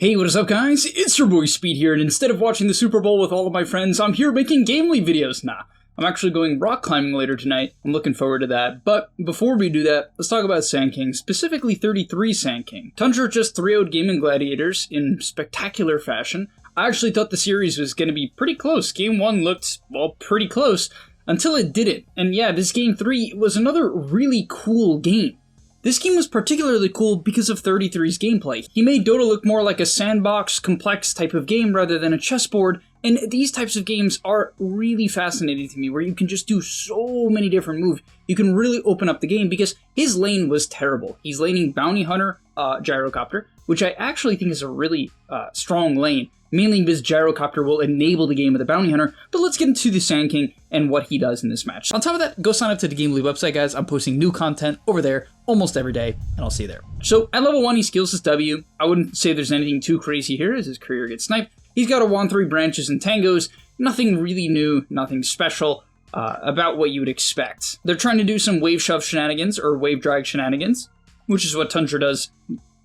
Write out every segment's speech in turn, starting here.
Hey, what is up guys? It's your boy Speed here, and instead of watching the Super Bowl with all of my friends, I'm here making gameleap videos. Nah, I'm actually going rock climbing later tonight. I'm looking forward to that. But before we do that, let's talk about Sand King, specifically 33 Sand King. Tundra just 3-0'd Gaming Gladiators in spectacular fashion. I actually thought the series was going to be pretty close. Game 1 looked, well, pretty close, until it didn't. And yeah, this Game 3 was another really cool game. This game was particularly cool because of 33's gameplay. He made Dota look more like a sandbox, complex type of game rather than a chessboard, and these types of games are really fascinating to me, where you can just do so many different moves. You can really open up the game because his lane was terrible. He's laning Bounty Hunter, Gyrocopter, which I actually think is a really strong lane, mainly because Gyrocopter will enable the game of the Bounty Hunter. But let's get into the Sand King and what he does in this match. On top of that, go sign up to the gameleap website, guys. I'm posting new content over there almost every day, and I'll see you there. So at level 1, he skills his W. I wouldn't say there's anything too crazy here as his career gets sniped. He's got a 1-3 branches and tangos. Nothing really new, nothing special about what you would expect. They're trying to do some wave shove shenanigans or wave drag shenanigans, which is what Tundra does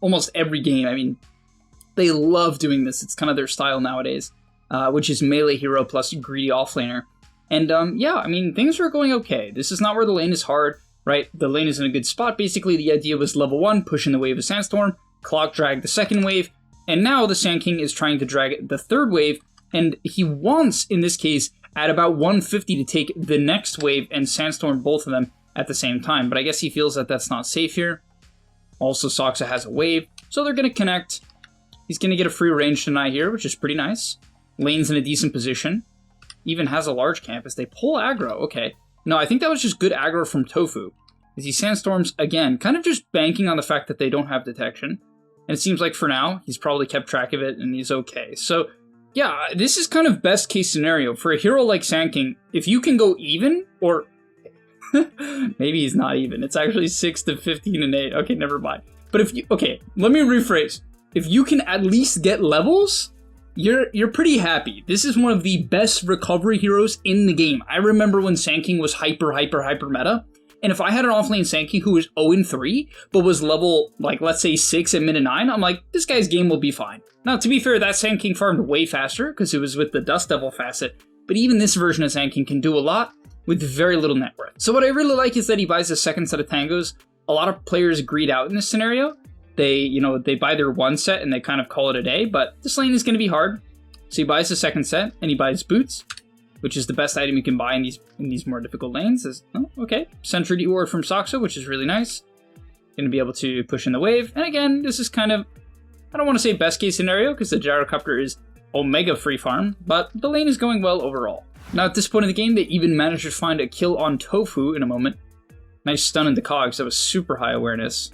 almost every game. I mean, they love doing this. It's kind of their style nowadays, which is melee hero plus greedy offlaner. And yeah, I mean, things are going okay. This is not where the lane is hard, right? The lane is in a good spot. Basically, the idea was level 1, pushing the wave of Sandstorm, clock drag the second wave, and now the Sand King is trying to drag the third wave, and he wants, in this case, at about 150 to take the next wave and Sandstorm both of them at the same time. But I guess he feels that that's not safe here. Also, Soxa has a wave, so they're going to connect. He's going to get a free range deny here, which is pretty nice. Lane's in a decent position. Even has a large camp as they pull aggro. Okay. No, I think that was just good aggro from Tofu. As he Sandstorms again, kind of just banking on the fact that they don't have detection. And it seems like for now, he's probably kept track of it and he's okay. So, yeah, this is kind of best case scenario. For a hero like Sand King, if you can go even, or maybe he's not even. It's actually 6 to 15 and 8. Okay, never mind. But if you, okay, let me rephrase. If you can at least get levels, you're pretty happy. This is one of the best recovery heroes in the game. I remember when Sand King was hyper meta. And if I had an offlane Sand King who was 0-3, but was level, like, let's say 6 and mid 9, I'm like, this guy's game will be fine. Now, to be fair, that Sand King farmed way faster, because it was with the Dust Devil facet, but even this version of Sand King can do a lot with very little net worth. So what I really like is that he buys a second set of tangos. A lot of players greed out in this scenario. They buy their one set and they kind of call it a day, but this lane is going to be hard. So he buys the second set, and he buys boots, which is the best item you can buy in these more difficult lanes. Oh, okay. Sentry Ward from Soxa, which is really nice. Going to be able to push in the wave. And again, this is kind of, I don't want to say best case scenario, because the Gyrocopter is Omega free farm, but the lane is going well overall. Now at this point in the game, they even managed to find a kill on Tofu in a moment. Nice stun in the cogs. That was super high awareness.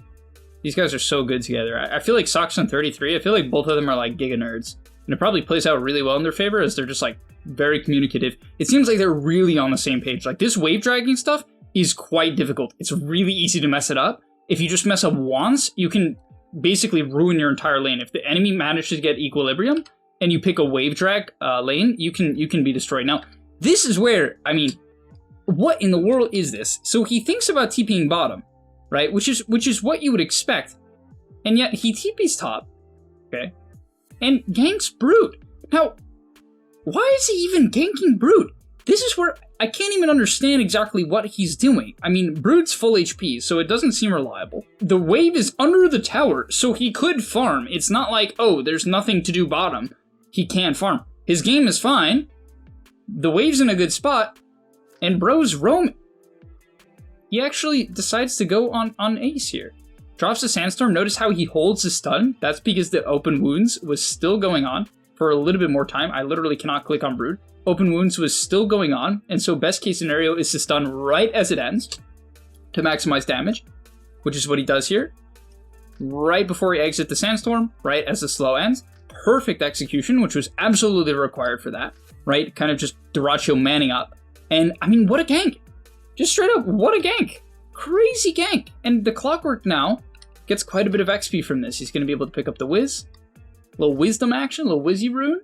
These guys are so good together. I feel like Soxa and 33, I feel like both of them are like giga nerds. And it probably plays out really well in their favor as they're just like very communicative. It seems like they're really on the same page. Like this wave dragging stuff is quite difficult. It's really easy to mess it up. If you just mess up once, you can basically ruin your entire lane. If the enemy manages to get equilibrium and you pick a wave drag lane, you can be destroyed. Now, this is where, I mean, what in the world is this? So he thinks about TPing bottom, right? Which is what you would expect. And yet he TPs top, okay? And ganks Brute. Now, why is he even ganking Brute? This is where I can't even understand exactly what he's doing. I mean, Brute's full HP, so it doesn't seem reliable. The wave is under the tower, so he could farm. It's not like, oh, there's nothing to do bottom. He can't farm. His game is fine. The wave's in a good spot, and bro's roaming. He actually decides to go on Ace here. Drops the Sandstorm. Notice how he holds his stun. That's because the open wounds was still going on for a little bit more time. I literally cannot click on Brood. Open wounds was still going on, and so best case scenario is to stun right as it ends to maximize damage, which is what he does here. Right before he exits the Sandstorm, right as the slow ends. Perfect execution, which was absolutely required for that, right? Kind of just Dyrachyo manning up. And I mean, what a gank. Just straight up, what a gank. Crazy gank. And the Clockwork now gets quite a bit of XP from this. He's going to be able to pick up the Wiz. Little Wisdom action, little Wizzy rune.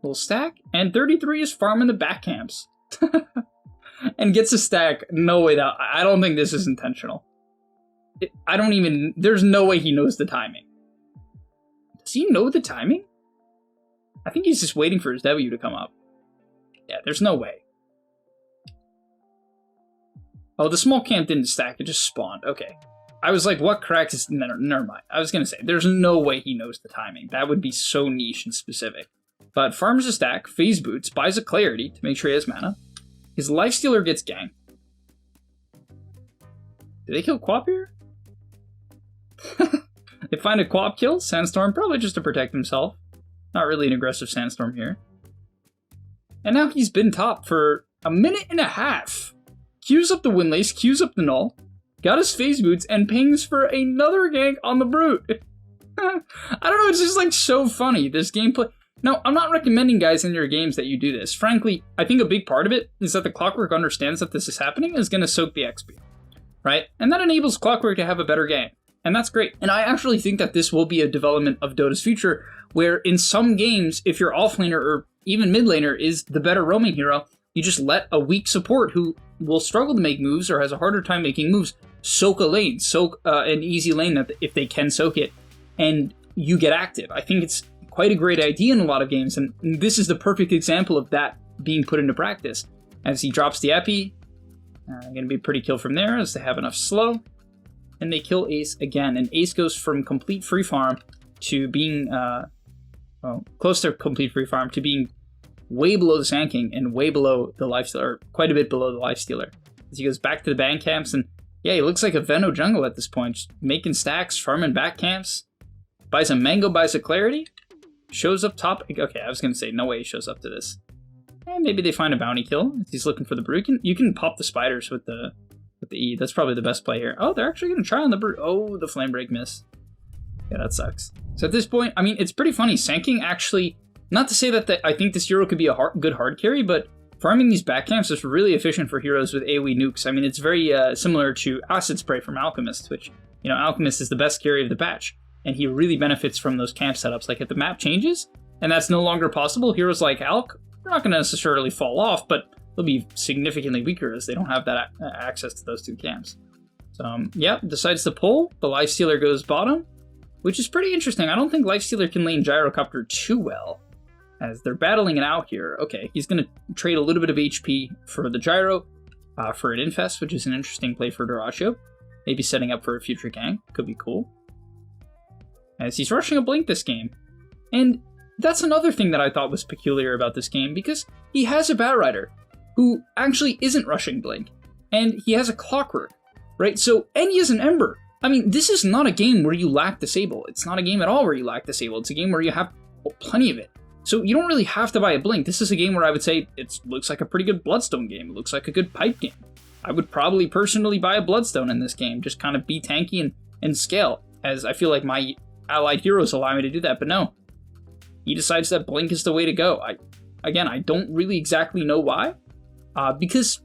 Little stack. And 33 is farming the back camps. And gets a stack. No way, I don't think this is intentional. There's no way he knows the timing. Does he know the timing? I think he's just waiting for his W to come up. Yeah, there's no way. Oh, the small camp didn't stack, it just spawned. Okay. I was like, what cracks is... Never mind. I was going to say, there's no way he knows the timing. That would be so niche and specific. But farms a stack, phase boots, buys a clarity to make sure he has mana. His lifestealer gets ganked. Did they kill Quap here? They find a Quap kill, Sandstorm, probably just to protect himself. Not really an aggressive Sandstorm here. And now he's been top for a minute and a half. Queues up the Windlace, queues up the Null, got his phase boots, and pings for another gank on the Brute. I don't know, it's just like so funny, this gameplay. Now, I'm not recommending, guys, in your games that you do this. Frankly, I think a big part of it is that the Clockwork understands that this is happening and is going to soak the XP, right? And that enables Clockwork to have a better game. And that's great. And I actually think that this will be a development of Dota's future, where in some games, if your offlaner or even mid laner is the better roaming hero, you just let a weak support who will struggle to make moves or has a harder time making moves soak a lane, soak an easy lane that if they can soak it, and you get active. I think it's quite a great idea in a lot of games, and this is the perfect example of that being put into practice. As he drops the epi, going to be a pretty kill from there as they have enough slow, and they kill Ace again, and Ace goes from complete free farm to being close to complete free farm to being way below the Sand King and way below the lifestealer, or quite a bit below the lifestealer. As he goes back to the bank camps, and yeah, he looks like a Veno jungle at this point, just making stacks, farming back camps, buys a mango, buys a clarity, shows up top. Okay, I was going to say, no way he shows up to this. And maybe they find a bounty kill. He's looking for the Brute. You can pop the spiders with the E. That's probably the best play here. Oh, they're actually going to try on the Brute. Oh, the flame break miss. Yeah, that sucks. So at this point, I mean, it's pretty funny. Sand King actually, not to say that I think this hero could be a good hard carry, but farming these back camps is really efficient for heroes with AoE nukes. I mean, it's very similar to Acid Spray from Alchemist, which, you know, Alchemist is the best carry of the patch. And he really benefits from those camp setups. Like if the map changes, and that's no longer possible, heroes like Alk, they're not going to necessarily fall off, but they'll be significantly weaker as they don't have that access to those two camps. So, yeah, decides to pull. The Lifestealer goes bottom, which is pretty interesting. I don't think Lifestealer can lane Gyrocopter too well, as they're battling it out here. Okay, he's going to trade a little bit of HP for the Gyro, for an Infest, which is an interesting play for Dyrachyo. Maybe setting up for a future gank. Could be cool. As he's rushing a Blink this game. And that's another thing that I thought was peculiar about this game, because he has a Batrider who actually isn't rushing Blink, and he has a Clockwork, right? So, and he has an Ember. I mean, this is not a game where you lack Disable. It's not a game at all where you lack Disable. It's a game where you have plenty of it. So you don't really have to buy a Blink. This is a game where I would say it looks like a pretty good Bloodstone game. It looks like a good pipe game. I would probably personally buy a Bloodstone in this game, just kind of be tanky and scale, as I feel like my allied heroes allow me to do that, but no. He decides that Blink is the way to go. I don't really exactly know why, because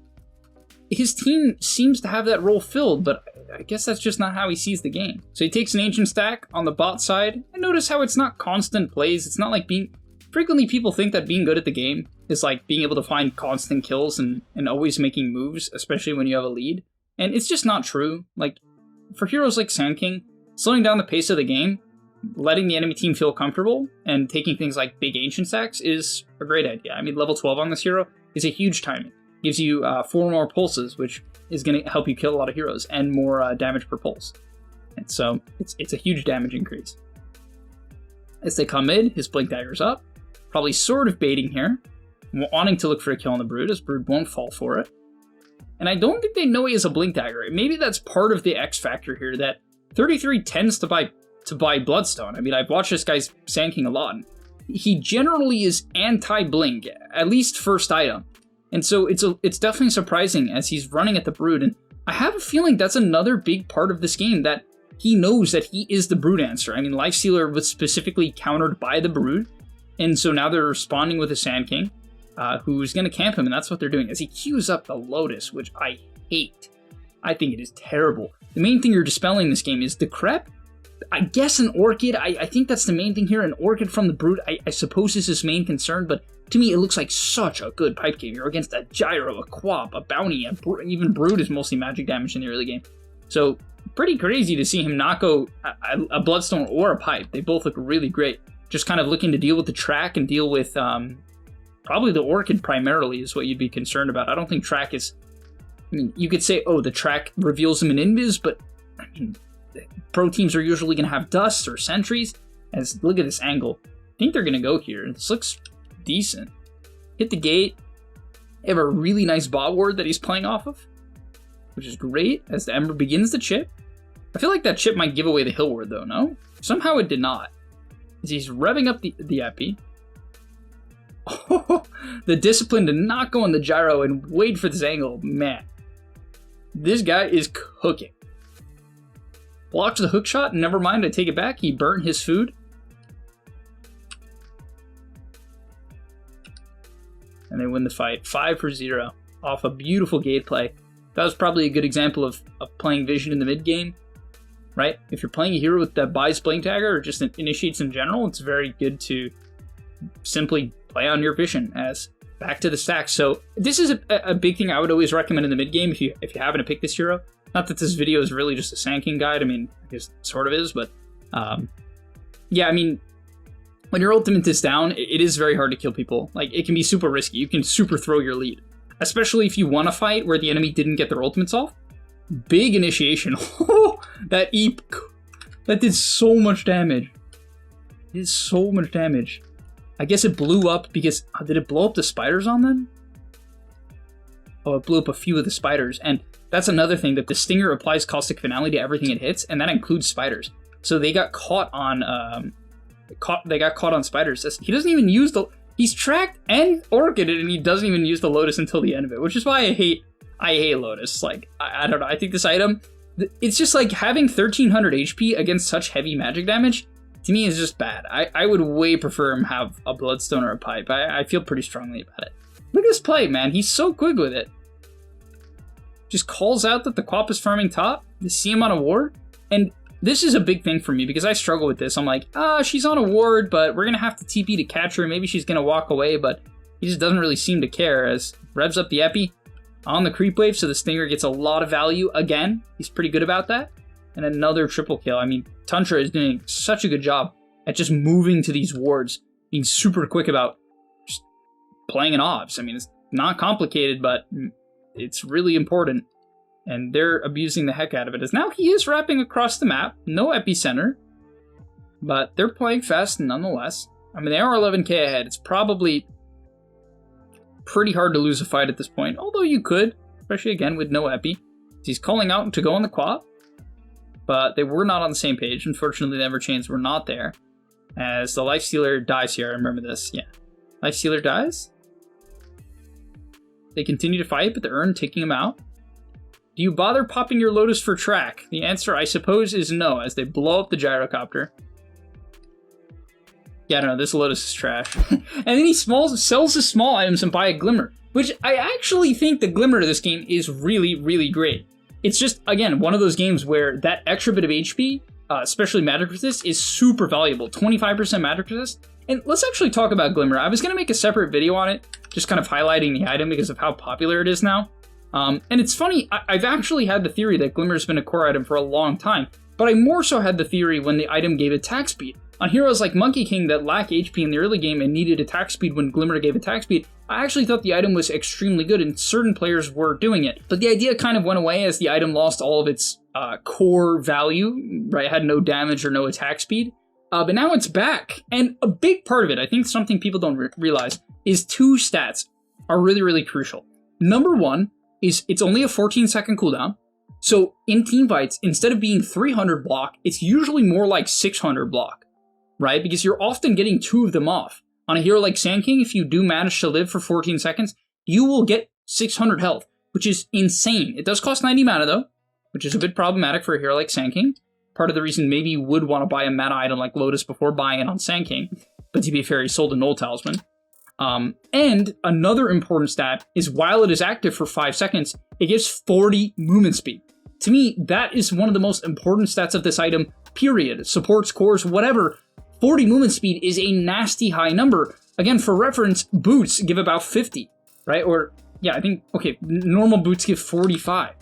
his team seems to have that role filled, but I guess that's just not how he sees the game. So he takes an Ancient stack on the bot side, and notice how it's not constant plays. It's not like frequently people think that being good at the game is like being able to find constant kills and always making moves, especially when you have a lead. And it's just not true. Like, for heroes like Sand King, slowing down the pace of the game, letting the enemy team feel comfortable, and taking things like big Ancient stacks is a great idea. I mean, level 12 on this hero is a huge timing. Gives you 4 more pulses, which is going to help you kill a lot of heroes, and more damage per pulse. And so, it's a huge damage increase. As they come mid, his Blink Dagger's up. Probably sort of baiting here, wanting to look for a kill on the Brood, as Brood won't fall for it. And I don't think they know he has a Blink Dagger. Maybe that's part of the X factor here, that 33 tends to buy Bloodstone. I mean, I've watched this guy's Sand King a lot. He generally is anti-Blink, at least first item. And so it's definitely surprising as he's running at the Brood. And I have a feeling that's another big part of this game, that he knows that he is the Brood answer. I mean, Lifestealer was specifically countered by the Brood. And so now they're responding with a Sand King, who's going to camp him. And that's what they're doing as he queues up the Lotus, which I hate. I think it is terrible. The main thing you're dispelling in this game is the Crep. I guess an Orchid. I think that's the main thing here. An Orchid from the Brood, I suppose, is his main concern. But to me, it looks like such a good pipe game. You're against a Gyro, a Quap, a Bounty, even Brood is mostly magic damage in the early game. So pretty crazy to see him not go a Bloodstone or a Pipe. They both look really great. Just kind of looking to deal with the track and deal with probably the Orchid primarily is what you'd be concerned about. I don't think track is... I mean, you could say, oh, the track reveals him in invis, but I mean, pro teams are usually going to have dusts or sentries. As look at this angle. I think they're going to go here. This looks decent. Hit the gate. They have a really nice bot ward that he's playing off of, which is great as the Ember begins to chip. I feel like that chip might give away the hill ward though, no? Somehow it did not. As he's revving up the epi. Oh, the discipline to not go on the gyro and wait for this angle, man. This guy is cooking. Blocks the hook shot, never mind, I take it back. He burnt his food. And they win the fight, 5-0, off a beautiful gate play. That was probably a good example of playing Vision in the mid game, right? If you're playing a hero that buys Blink Dagger or just initiates in general, it's very good to simply play on your Vision as back to the stack. So this is a big thing I would always recommend in the mid game if you happen to pick this hero. Not that this video is really just a Sand guide. I mean, I guess it sort of is, but yeah, I mean, when your ultimate is down, it is very hard to kill people. Like, it can be super risky. You can super throw your lead, especially if you want to fight where the enemy didn't get their ultimates off. Big initiation. That Eep, that did so much damage. It did so much damage. I guess it blew up because... did it blow up the spiders on them? Oh, it blew up a few of the spiders. And that's another thing, that the Stinger applies Caustic Finale to everything it hits, and that includes spiders. So they got caught on... they got caught on spiders. He doesn't even use the... He's tracked and Orchided, and he doesn't even use the Lotus until the end of it, which is why I hate Lotus. Like, I don't know. I think this item... It's just like having 1300 HP against such heavy magic damage, to me, is just bad. I would way prefer him have a Bloodstone or a Pipe. I feel pretty strongly about it. Look at this play, man. He's so quick with it. Just calls out that the Quap is farming top. You see him on a ward. And this is a big thing for me because I struggle with this. I'm like, she's on a ward, but we're going to have to TP to catch her. Maybe she's going to walk away, but he just doesn't really seem to care as revs up the epi on the creep wave. So the Stinger gets a lot of value again. He's pretty good about that. And another triple kill. I mean, Tantra is doing such a good job at just moving to these wards, being super quick about just playing an obs. I mean, it's not complicated, but it's really important. And they're abusing the heck out of it. As now he is wrapping across the map. No epicenter. But they're playing fast nonetheless. I mean, they are 11k ahead. It's probably pretty hard to lose a fight at this point. Although you could, especially again with no epi. He's calling out to go on the Quap. But they were not on the same page. Unfortunately, the Everchains were not there. As the Lifestealer dies here. I remember this. Yeah. Lifestealer dies. They continue to fight, but the Urn taking him out. Do you bother popping your Lotus for track? The answer, I suppose, is no, as they blow up the Gyrocopter. Yeah, I don't know, this Lotus is trash. And then he sells his small items and buy a Glimmer, which I actually think the Glimmer to this game is really, really great. It's just, again, one of those games where that extra bit of HP, especially Magic Resist, is super valuable. 25% Magic Resist. And let's actually talk about Glimmer. I was going to make a separate video on it, just kind of highlighting the item because of how popular it is now. And it's funny, I've actually had the theory that Glimmer's been a core item for a long time, but I more so had the theory when the item gave attack speed. On heroes like Monkey King that lack HP in the early game and needed attack speed when Glimmer gave attack speed, I actually thought the item was extremely good and certain players were doing it. But the idea kind of went away as the item lost all of its core value, right? It had no damage or no attack speed. But now it's back. And a big part of it, I think something people don't realize, is two stats are really, really crucial. Number one is it's only a 14-second cooldown. So in team fights, instead of being 300 block, it's usually more like 600 block, right? Because you're often getting two of them off. On a hero like Sand King, if you do manage to live for 14 seconds, you will get 600 health, which is insane. It does cost 90 mana though, which is a bit problematic for a hero like Sand King. Part of the reason maybe you would want to buy a mana item like Lotus before buying it on Sand King, but to be fair, he sold a Null Talisman. And another important stat is while it is active for 5 seconds, it gives 40 movement speed. To me, that is one of the most important stats of this item, period. Supports, cores, whatever. 40 movement speed is a nasty high number. Again, for reference, boots give about 50, right? Or, yeah, I think, okay, normal boots give 45.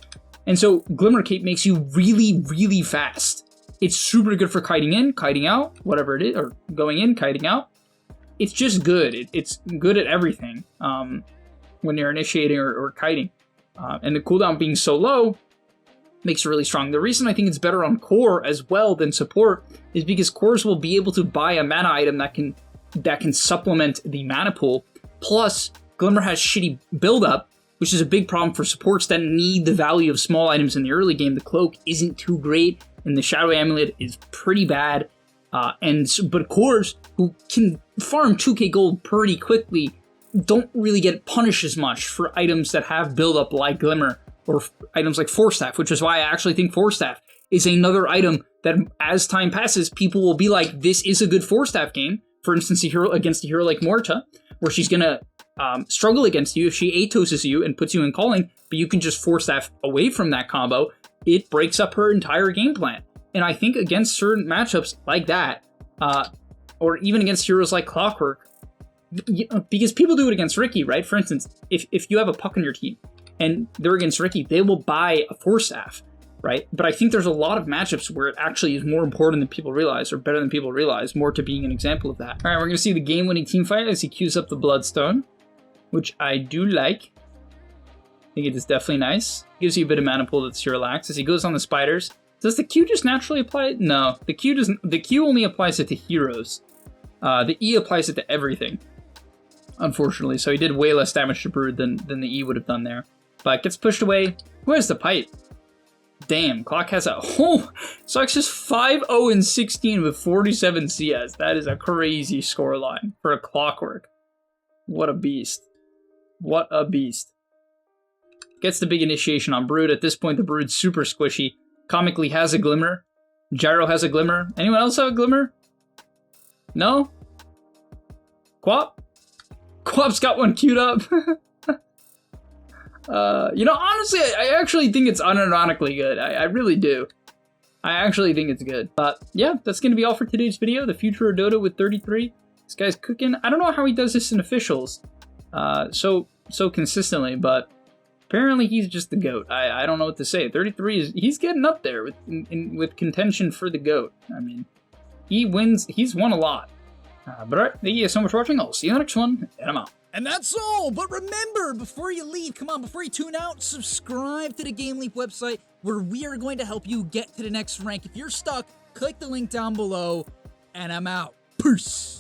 And so Glimmer Cape makes you really, really fast. It's super good for kiting in, kiting out, whatever it is, or going in, kiting out. It's just good. It's good at everything when you're initiating or kiting. And the cooldown being so low makes it really strong. The reason I think it's better on core as well than support is because cores will be able to buy a mana item that can supplement the mana pool. Plus, Glimmer has shitty build-up, which is a big problem for supports that need the value of small items in the early game. The Cloak isn't too great, and the Shadow Amulet is pretty bad. But cores who can farm 2k gold pretty quickly don't really get punished as much for items that have build-up like Glimmer, or items like Force Staff, which is why I actually think Force Staff is another item that, as time passes, people will be like, this is a good Force Staff game. For instance, against a hero like Morta, where she's going to struggle against you if she Atoses you and puts you in calling, but you can just Force Staff away from that combo. It breaks up her entire game plan. And I think against certain matchups like that, or even against heroes like Clockwork, because people do it against Riki, right? For instance, if you have a puck on your team, and they're against Riki, they will buy a Force Staff, right? But I think there's a lot of matchups where it actually is more important than people realize, or better than people realize, Morta being an example of that. All right, we're going to see the game-winning team fight as he queues up the Bloodstone, which I do like. I think it is definitely nice. Gives you a bit of mana pool to relax. As he goes on the spiders, does the Q just naturally apply? No, the Q doesn't. The Q only applies it to heroes. The E applies it to everything, unfortunately. So he did way less damage to Brood than the E would have done there. But gets pushed away. Where's the pipe? Damn, Clock has a whole... Sox is 5-0-16 with 47 CS. That is a crazy scoreline for a Clockwork. What a beast. What a beast. Gets the big initiation on Brood. At this point, the Brood's super squishy. Comically has a Glimmer. Gyro has a Glimmer. Anyone else have a Glimmer? No? Quap? Quap's got one queued up. Honestly, I actually think it's unironically good. I really do. I actually think it's good. But yeah, that's going to be all for today's video. The future of Dota with 33. This guy's cooking. I don't know how he does this in officials so consistently, but apparently he's just the GOAT. I don't know what to say. 33 he's getting up there with contention for the GOAT. I mean, he's won a lot. But alright, thank you guys so much for watching. I'll see you in the next one, and I'm out. And that's all, but remember, before you leave, before you tune out, subscribe to the GameLeap website, where we are going to help you get to the next rank. If you're stuck, click the link down below, and I'm out. Peace!